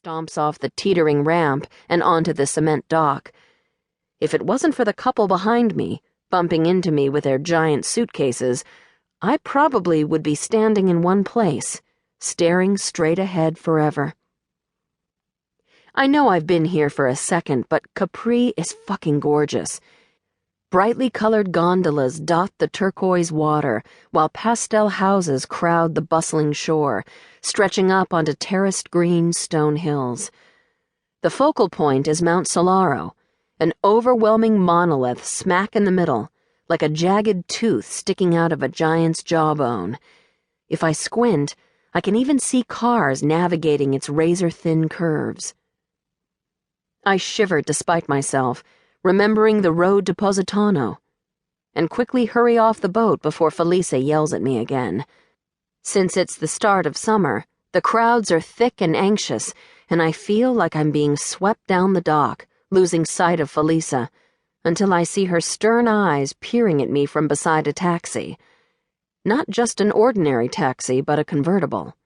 stomps off the teetering ramp and onto the cement dock. If it wasn't for the couple behind me, bumping into me with their giant suitcases, I probably would be standing in one place, staring straight ahead forever. I know I've been here for a second, but Capri is fucking gorgeous. Brightly colored gondolas dot the turquoise water, while pastel houses crowd the bustling shore, stretching up onto terraced green stone hills. The focal point is Mount Solaro, an overwhelming monolith smack in the middle, like a jagged tooth sticking out of a giant's jawbone. If I squint, I can even see cars navigating its razor-thin curves. I shivered despite myself, remembering the road to Positano, and quickly hurry off the boat before Felisa yells at me again. Since it's the start of summer, the crowds are thick and anxious, and I feel like I'm being swept down the dock, losing sight of Felisa, until I see her stern eyes peering at me from beside a taxi. Not just an ordinary taxi, but a convertible.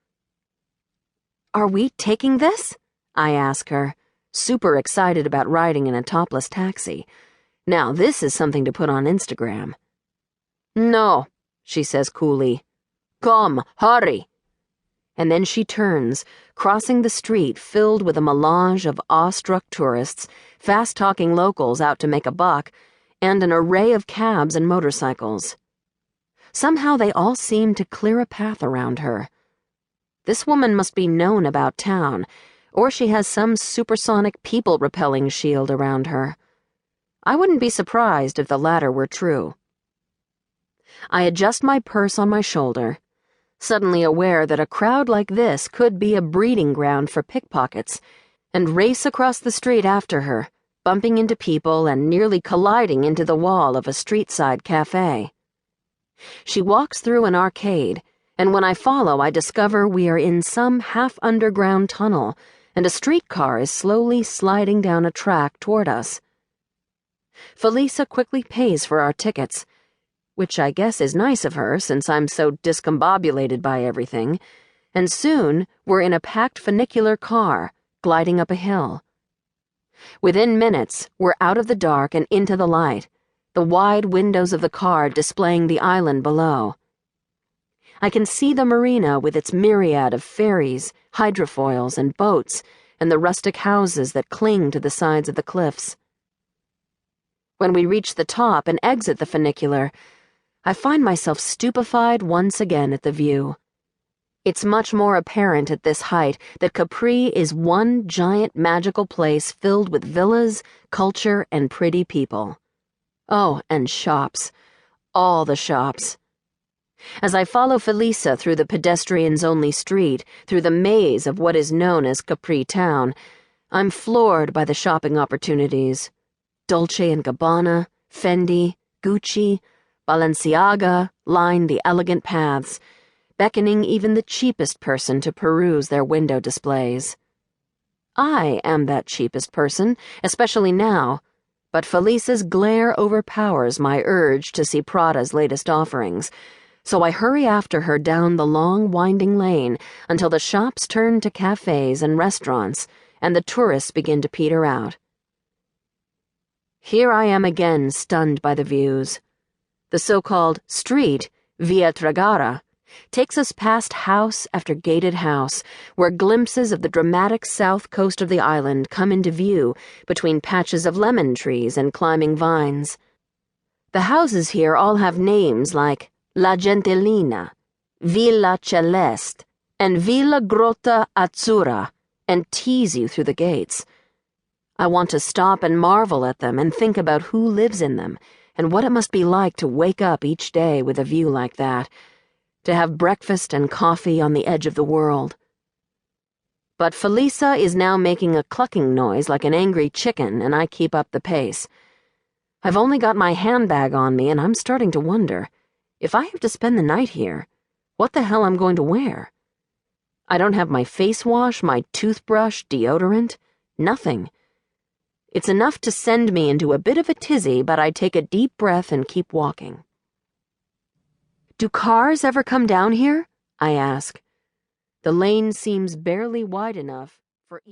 "Are we taking this?" I ask her, super excited about riding in a topless taxi. Now this is something to put on Instagram. "No," she says coolly. "Come, hurry." And then she turns, crossing the street filled with a melange of awestruck tourists, fast-talking locals out to make a buck, and an array of cabs and motorcycles. Somehow they all seem to clear a path around her. This woman must be known about town, or she has some supersonic people-repelling shield around her. I wouldn't be surprised if the latter were true. I adjust my purse on my shoulder, suddenly aware that a crowd like this could be a breeding ground for pickpockets, and race across the street after her, bumping into people and nearly colliding into the wall of a street-side cafe. She walks through an arcade, and when I follow, I discover we are in some half-underground tunnel, and a streetcar is slowly sliding down a track toward us. Felisa quickly pays for our tickets, which I guess is nice of her since I'm so discombobulated by everything, and soon we're in a packed funicular car, gliding up a hill. Within minutes, we're out of the dark and into the light, the wide windows of the car displaying the island below. I can see the marina with its myriad of ferries, hydrofoils, and boats, and the rustic houses that cling to the sides of the cliffs. When we reach the top and exit the funicular, I find myself stupefied once again at the view. It's much more apparent at this height that Capri is one giant magical place filled with villas, culture, and pretty people. Oh, and shops. All the shops. As I follow Felisa through the pedestrians-only street, through the maze of what is known as Capri Town, I'm floored by the shopping opportunities. Dolce & Gabbana, Fendi, Gucci, Balenciaga line the elegant paths, beckoning even the cheapest person to peruse their window displays. I am that cheapest person, especially now, but Felisa's glare overpowers my urge to see Prada's latest offerings, so I hurry after her down the long, winding lane until the shops turn to cafes and restaurants, and the tourists begin to peter out. Here I am again, stunned by the views. The so-called street, Via Tragara, takes us past house after gated house, where glimpses of the dramatic south coast of the island come into view between patches of lemon trees and climbing vines. The houses here all have names like La Gentilina, Villa Celeste, and Villa Grotta Azzurra, and tease you through the gates. I want to stop and marvel at them and think about who lives in them and what it must be like to wake up each day with a view like that, to have breakfast and coffee on the edge of the world. But Felisa is now making a clucking noise like an angry chicken, and I keep up the pace. I've only got my handbag on me, and I'm starting to wonder, if I have to spend the night here, what the hell I'm going to wear? I don't have my face wash, my toothbrush, deodorant, nothing. It's enough to send me into a bit of a tizzy, but I take a deep breath and keep walking. "Do cars ever come down here?" I ask. The lane seems barely wide enough for even